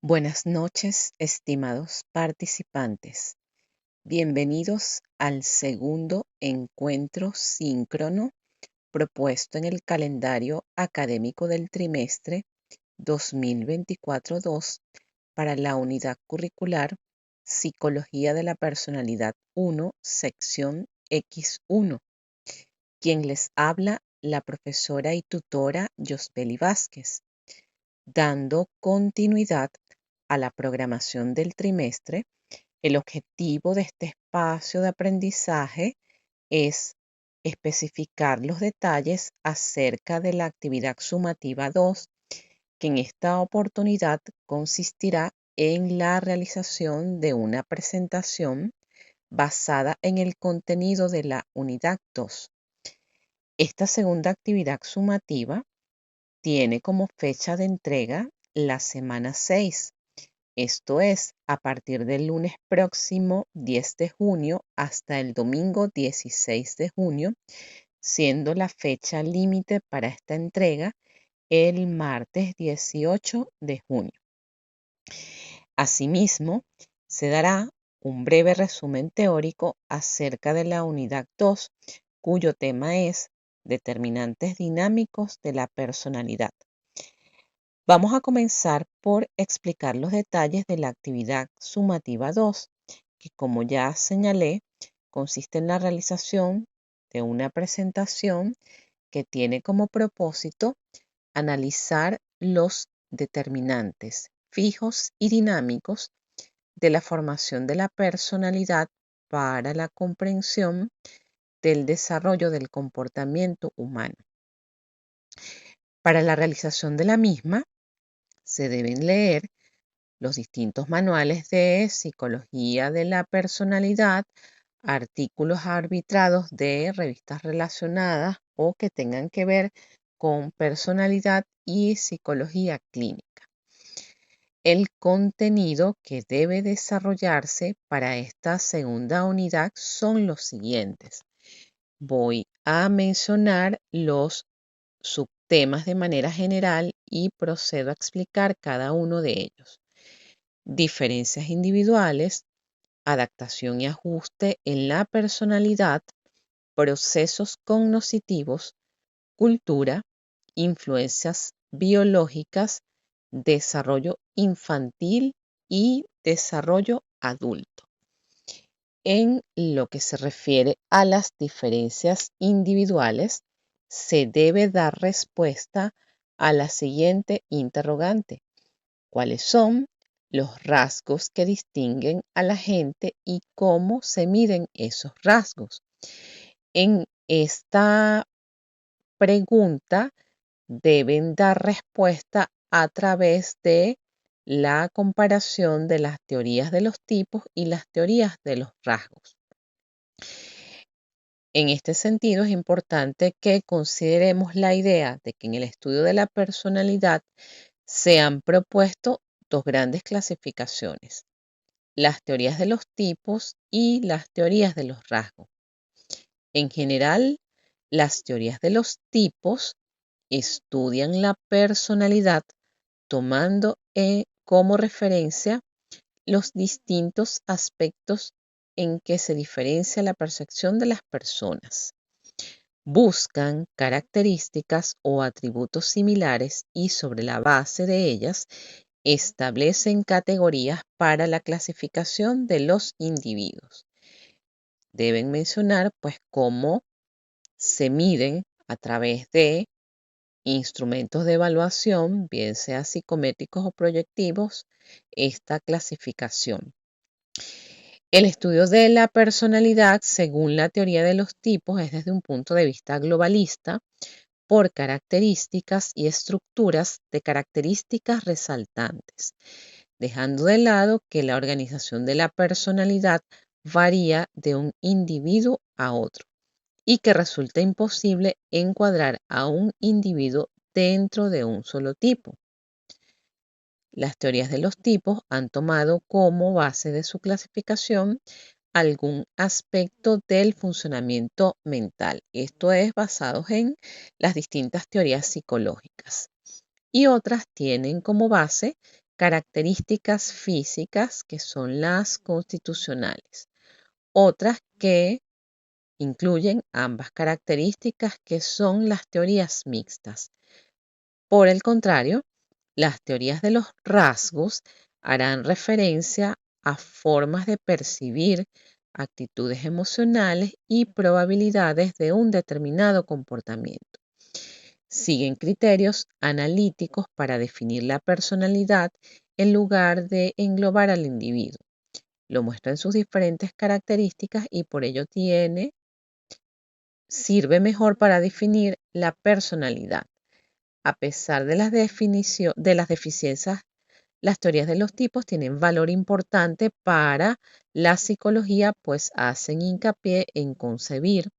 Buenas noches, estimados participantes. Bienvenidos al segundo encuentro síncrono propuesto en el calendario académico del trimestre 2024-2 para la unidad curricular Psicología de la Personalidad 1, sección X1. Quien les habla, la profesora y tutora Yosbeli Vázquez, dando continuidad a la programación del trimestre. El objetivo de este espacio de aprendizaje es especificar los detalles acerca de la actividad sumativa 2, que en esta oportunidad consistirá en la realización de una presentación basada en el contenido de la unidad 2. Esta segunda actividad sumativa tiene como fecha de entrega la semana 6. Esto es, a partir del lunes próximo 10 de junio hasta el domingo 16 de junio, siendo la fecha límite para esta entrega el martes 18 de junio. Asimismo, se dará un breve resumen teórico acerca de la unidad 2, cuyo tema es determinantes dinámicos de la personalidad. Vamos a comenzar por explicar los detalles de la actividad sumativa 2, que como ya señalé, consiste en la realización de una presentación que tiene como propósito analizar los determinantes fijos y dinámicos de la formación de la personalidad para la comprensión del desarrollo del comportamiento humano. Para la realización de la misma, se deben leer los distintos manuales de psicología de la personalidad, artículos arbitrados de revistas relacionadas o que tengan que ver con personalidad y psicología clínica. El contenido que debe desarrollarse para esta segunda unidad son los siguientes. Voy a mencionar los subtemas de manera general y procedo a explicar cada uno de ellos. Diferencias individuales, adaptación y ajuste en la personalidad, procesos cognitivos, cultura, influencias biológicas, desarrollo infantil y desarrollo adulto. En lo que se refiere a las diferencias individuales, se debe dar respuesta a la siguiente interrogante. ¿Cuáles son los rasgos que distinguen a la gente y cómo se miden esos rasgos? En esta pregunta deben dar respuesta a través de la comparación de las teorías de los tipos y las teorías de los rasgos. En este sentido, es importante que consideremos la idea de que en el estudio de la personalidad se han propuesto dos grandes clasificaciones: las teorías de los tipos y las teorías de los rasgos. En general, las teorías de los tipos estudian la personalidad tomando como referencia los distintos aspectos en que se diferencia la percepción de las personas. Buscan características o atributos similares y sobre la base de ellas establecen categorías para la clasificación de los individuos. Deben mencionar, pues, cómo se miden a través de instrumentos de evaluación, bien sea psicométricos o proyectivos, esta clasificación. El estudio de la personalidad, según la teoría de los tipos, es desde un punto de vista globalista, por características y estructuras de características resaltantes, dejando de lado que la organización de la personalidad varía de un individuo a otro y que resulta imposible encuadrar a un individuo dentro de un solo tipo. Las teorías de los tipos han tomado como base de su clasificación algún aspecto del funcionamiento mental. Esto es basado en las distintas teorías psicológicas. Y otras tienen como base características físicas, que son las constitucionales. Otras que incluyen ambas características, que son las teorías mixtas. Por el contrario, las teorías de los rasgos harán referencia a formas de percibir, actitudes emocionales y probabilidades de un determinado comportamiento. Siguen criterios analíticos para definir la personalidad en lugar de englobar al individuo. Lo muestra en sus diferentes características y por ello sirve mejor para definir la personalidad. A pesar de las deficiencias, las teorías de los tipos tienen valor importante para la psicología, pues hacen hincapié en concebir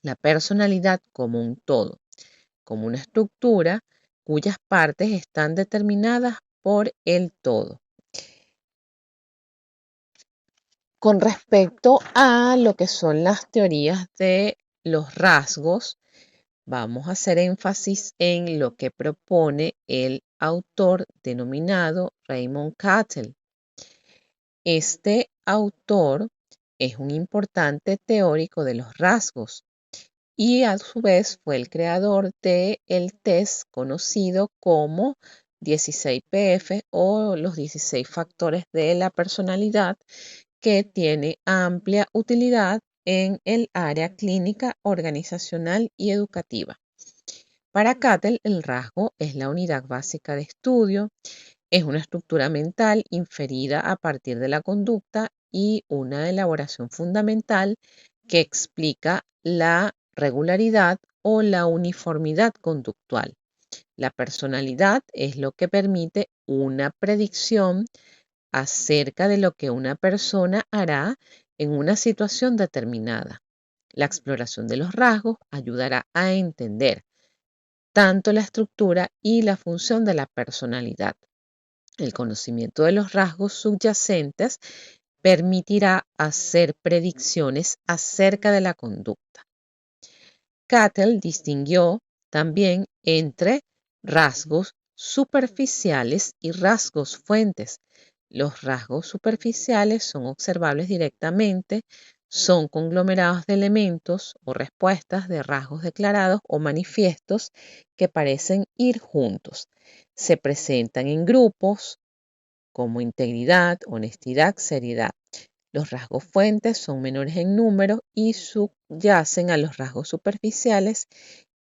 la personalidad como un todo, como una estructura cuyas partes están determinadas por el todo. Con respecto a lo que son las teorías de los rasgos, vamos a hacer énfasis en lo que propone el autor denominado Raymond Cattell. Este autor es un importante teórico de los rasgos y a su vez fue el creador del test conocido como 16PF o los 16 factores de la personalidad, que tiene amplia utilidad en el área clínica, organizacional y educativa. Para Cattell, el rasgo es la unidad básica de estudio, es una estructura mental inferida a partir de la conducta y una elaboración fundamental que explica la regularidad o la uniformidad conductual. La personalidad es lo que permite una predicción acerca de lo que una persona hará en una situación determinada. La exploración de los rasgos ayudará a entender tanto la estructura y la función de la personalidad. El conocimiento de los rasgos subyacentes permitirá hacer predicciones acerca de la conducta. Cattell distinguió también entre rasgos superficiales y rasgos fuentes. Los rasgos superficiales son observables directamente, son conglomerados de elementos o respuestas de rasgos declarados o manifiestos que parecen ir juntos. Se presentan en grupos como integridad, honestidad, seriedad. Los rasgos fuentes son menores en número y subyacen a los rasgos superficiales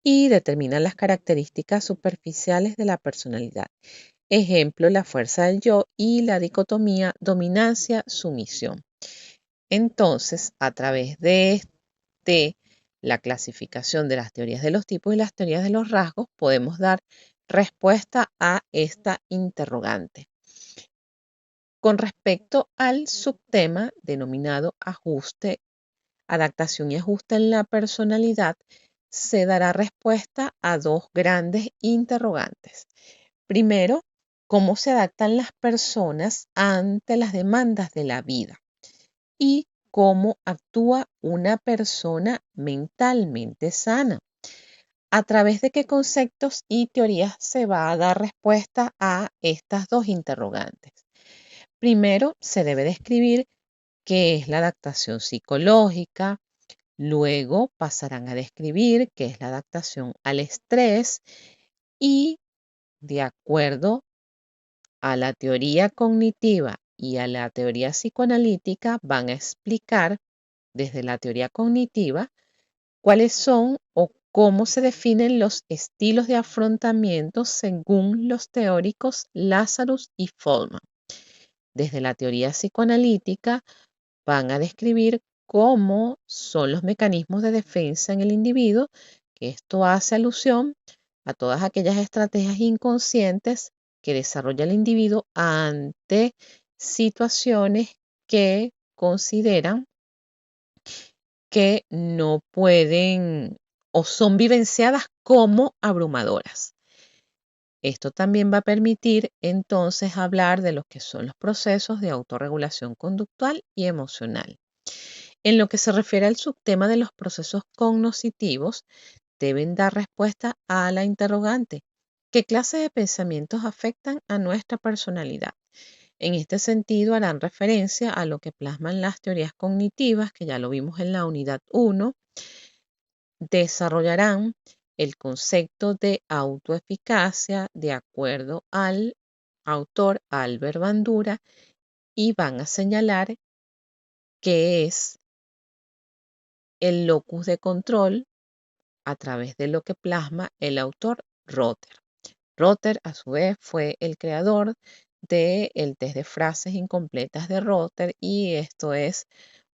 y determinan las características superficiales de la personalidad. Ejemplo, la fuerza del yo y la dicotomía dominancia-sumisión. Entonces, a través de la clasificación de las teorías de los tipos y las teorías de los rasgos, podemos dar respuesta a esta interrogante. Con respecto al subtema denominado ajuste, adaptación y ajuste en la personalidad, se dará respuesta a dos grandes interrogantes. Primero, ¿cómo se adaptan las personas ante las demandas de la vida? Y cómo actúa una persona mentalmente sana. ¿A través de qué conceptos y teorías se va a dar respuesta a estas dos interrogantes? Primero, se debe describir qué es la adaptación psicológica. Luego pasarán a describir qué es la adaptación al estrés y, de acuerdo a la teoría cognitiva y a la teoría psicoanalítica, van a explicar desde la teoría cognitiva cuáles son o cómo se definen los estilos de afrontamiento según los teóricos Lazarus y Goleman. Desde la teoría psicoanalítica van a describir cómo son los mecanismos de defensa en el individuo, que esto hace alusión a todas aquellas estrategias inconscientes que desarrolla el individuo ante situaciones que consideran que no pueden o son vivenciadas como abrumadoras. Esto también va a permitir entonces hablar de lo que son los procesos de autorregulación conductual y emocional. En lo que se refiere al subtema de los procesos cognitivos, deben dar respuesta a la interrogante: ¿Qué clase de pensamientos afectan a nuestra personalidad? En este sentido, harán referencia a lo que plasman las teorías cognitivas, que ya lo vimos en la unidad 1. Desarrollarán el concepto de autoeficacia de acuerdo al autor Albert Bandura y van a señalar qué es el locus de control a través de lo que plasma el autor Rotter. Rotter, a su vez, fue el creador del test de frases incompletas de Rotter y esto es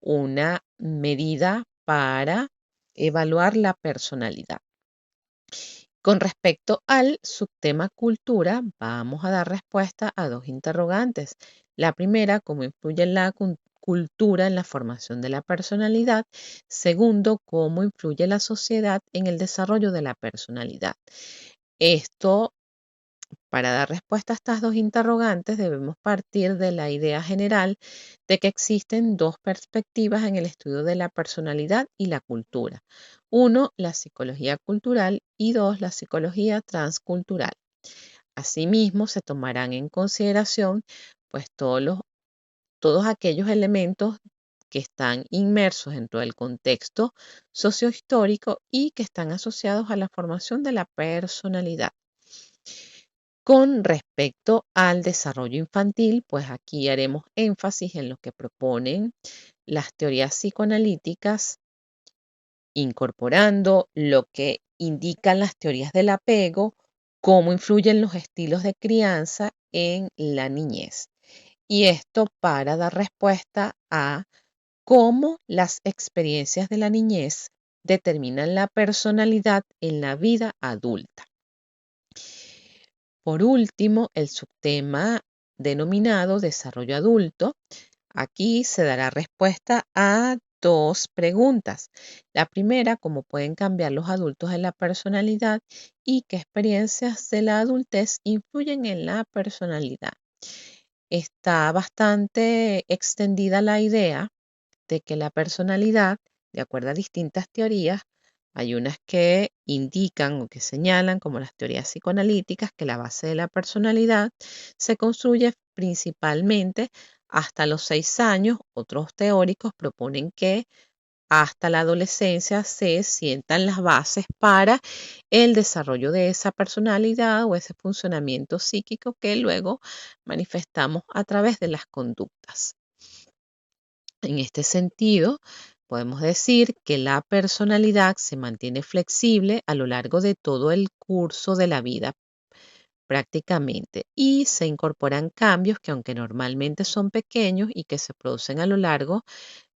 una medida para evaluar la personalidad. Con respecto al subtema cultura, vamos a dar respuesta a dos interrogantes. La primera, ¿cómo influye la cultura en la formación de la personalidad? Segundo, ¿cómo influye la sociedad en el desarrollo de la personalidad? Esto, para dar respuesta a estas dos interrogantes, debemos partir de la idea general de que existen dos perspectivas en el estudio de la personalidad y la cultura. Uno, la psicología cultural y dos, la psicología transcultural. Asimismo, se tomarán en consideración pues todos aquellos elementos que están inmersos en todo el contexto sociohistórico y que están asociados a la formación de la personalidad. Con respecto al desarrollo infantil, pues aquí haremos énfasis en lo que proponen las teorías psicoanalíticas, incorporando lo que indican las teorías del apego, cómo influyen los estilos de crianza en la niñez. Y esto para dar respuesta a cómo las experiencias de la niñez determinan la personalidad en la vida adulta. Por último, el subtema denominado desarrollo adulto. Aquí se dará respuesta a dos preguntas. La primera, ¿cómo pueden cambiar los adultos en la personalidad y qué experiencias de la adultez influyen en la personalidad? Está bastante extendida la idea de que la personalidad, de acuerdo a distintas teorías, hay unas que indican o que señalan, como las teorías psicoanalíticas, que la base de la personalidad se construye principalmente hasta los 6 años. Otros teóricos proponen que hasta la adolescencia se sientan las bases para el desarrollo de esa personalidad o ese funcionamiento psíquico que luego manifestamos a través de las conductas. En este sentido, podemos decir que la personalidad se mantiene flexible a lo largo de todo el curso de la vida prácticamente y se incorporan cambios que aunque normalmente son pequeños y que se producen a lo largo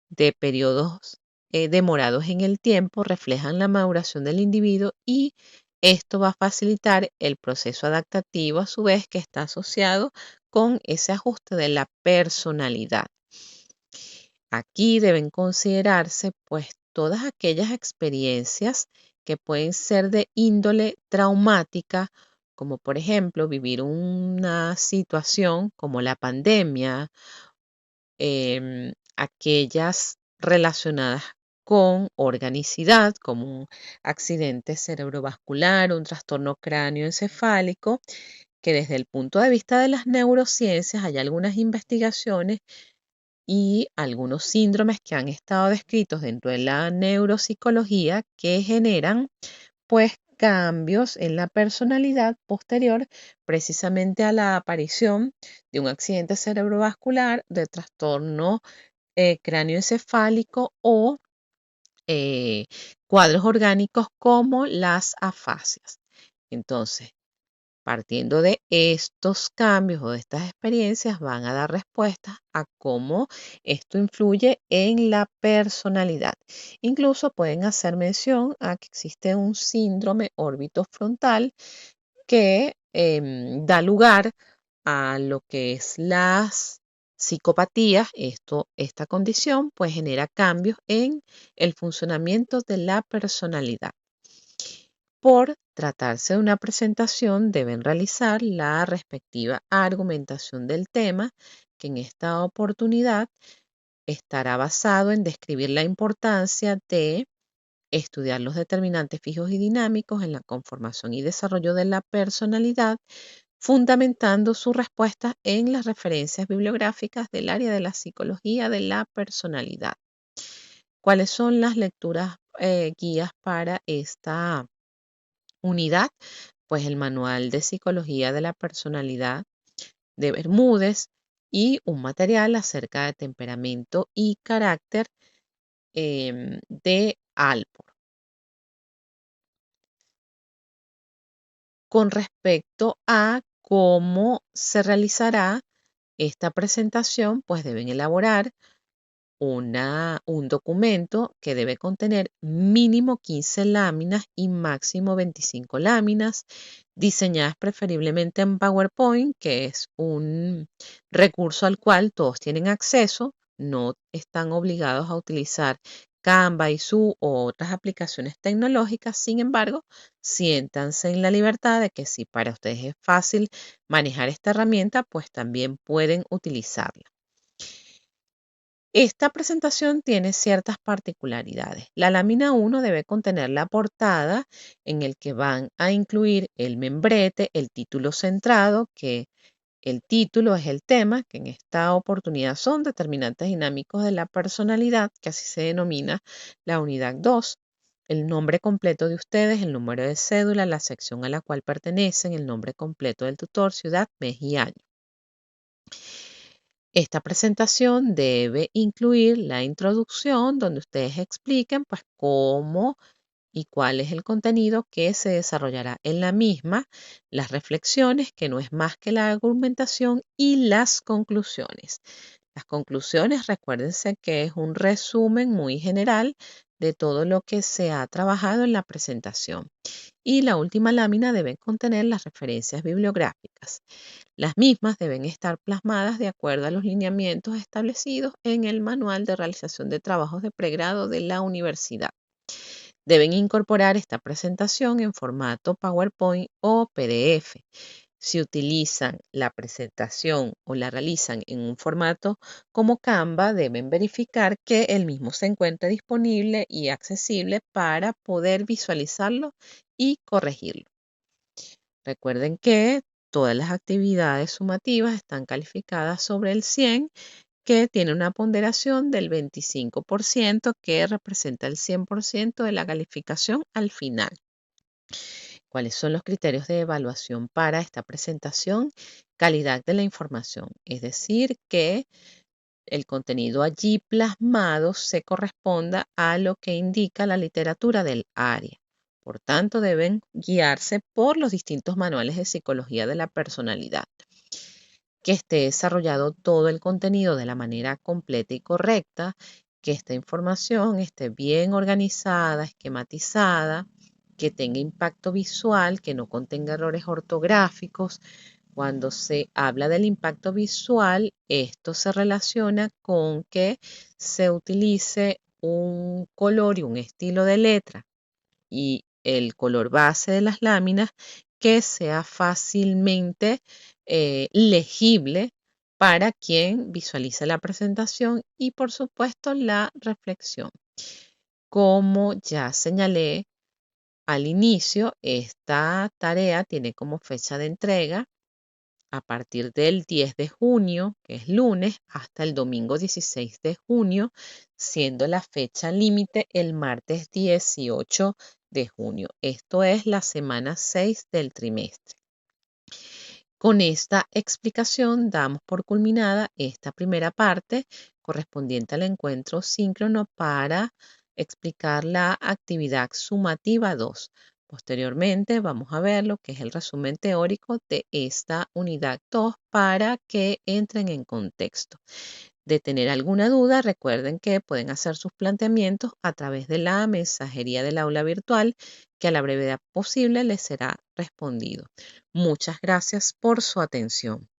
de periodos demorados en el tiempo, reflejan la maduración del individuo y esto va a facilitar el proceso adaptativo a su vez que está asociado con ese ajuste de la personalidad. Aquí deben considerarse pues todas aquellas experiencias que pueden ser de índole traumática, como por ejemplo vivir una situación como la pandemia, aquellas relacionadas con organicidad, como un accidente cerebrovascular, un trastorno cráneoencefálico, que desde el punto de vista de las neurociencias hay algunas investigaciones y algunos síndromes que han estado descritos dentro de la neuropsicología que generan pues cambios en la personalidad posterior precisamente a la aparición de un accidente cerebrovascular, de trastorno cráneoencefálico o eh, cuadros orgánicos como las afasias. Entonces, partiendo de estos cambios o de estas experiencias, van a dar respuestas a cómo esto influye en la personalidad. Incluso pueden hacer mención a que existe un síndrome orbitofrontal que da lugar a lo que es las psicopatías. Esta condición pues genera cambios en el funcionamiento de la personalidad. Por tratarse de una presentación, deben realizar la respectiva argumentación del tema, que en esta oportunidad estará basado en describir la importancia de estudiar los determinantes fijos y dinámicos en la conformación y desarrollo de la personalidad, fundamentando su respuesta en las referencias bibliográficas del área de la psicología de la personalidad. ¿Cuáles son las lecturas guías para esta unidad? Pues el Manual de Psicología de la Personalidad de Bermúdez y un material acerca de temperamento y carácter de Alport. Con respecto a cómo se realizará esta presentación, pues deben elaborar un documento que debe contener mínimo 15 láminas y máximo 25 láminas, diseñadas preferiblemente en PowerPoint, que es un recurso al cual todos tienen acceso, no están obligados a utilizar Canva, Izu o otras aplicaciones tecnológicas. Sin embargo, siéntanse en la libertad de que si para ustedes es fácil manejar esta herramienta, pues también pueden utilizarla. Esta presentación tiene ciertas particularidades. La lámina 1 debe contener la portada en el que van a incluir el membrete, el título centrado, que el título es el tema, que en esta oportunidad son determinantes dinámicos de la personalidad, que así se denomina la unidad 2. El nombre completo de ustedes, el número de cédula, la sección a la cual pertenecen, el nombre completo del tutor, ciudad, mes y año. Esta presentación debe incluir la introducción donde ustedes expliquen pues cómo y cuál es el contenido que se desarrollará en la misma, las reflexiones, que no es más que la argumentación, y las conclusiones. Las conclusiones, recuérdense que es un resumen muy general de todo lo que se ha trabajado en la presentación. Y la última lámina debe contener las referencias bibliográficas. Las mismas deben estar plasmadas de acuerdo a los lineamientos establecidos en el Manual de Realización de Trabajos de Pregrado de la universidad. Deben incorporar esta presentación en formato PowerPoint o PDF. Si utilizan la presentación o la realizan en un formato como Canva, deben verificar que el mismo se encuentre disponible y accesible para poder visualizarlo y corregirlo. Recuerden que todas las actividades sumativas están calificadas sobre el 100, que tiene una ponderación del 25%, que representa el 100% de la calificación al final. ¿Cuáles son los criterios de evaluación para esta presentación? Calidad de la información, es decir, que el contenido allí plasmado se corresponda a lo que indica la literatura del área. Por tanto, deben guiarse por los distintos manuales de psicología de la personalidad. Que esté desarrollado todo el contenido de la manera completa y correcta, que esta información esté bien organizada, esquematizada, que tenga impacto visual, que no contenga errores ortográficos. Cuando se habla del impacto visual, esto se relaciona con que se utilice un color y un estilo de letra y el color base de las láminas que sea fácilmente legible para quien visualice la presentación y, por supuesto, la reflexión. Como ya señalé al inicio, esta tarea tiene como fecha de entrega a partir del 10 de junio, que es lunes, hasta el domingo 16 de junio, siendo la fecha límite el martes 18 de junio. Esto es la semana 6 del trimestre. Con esta explicación damos por culminada esta primera parte correspondiente al encuentro síncrono para explicar la actividad sumativa 2. Posteriormente vamos a ver lo que es el resumen teórico de esta unidad 2 para que entren en contexto. De tener alguna duda, recuerden que pueden hacer sus planteamientos a través de la mensajería del aula virtual, que a la brevedad posible les será respondido. Muchas gracias por su atención.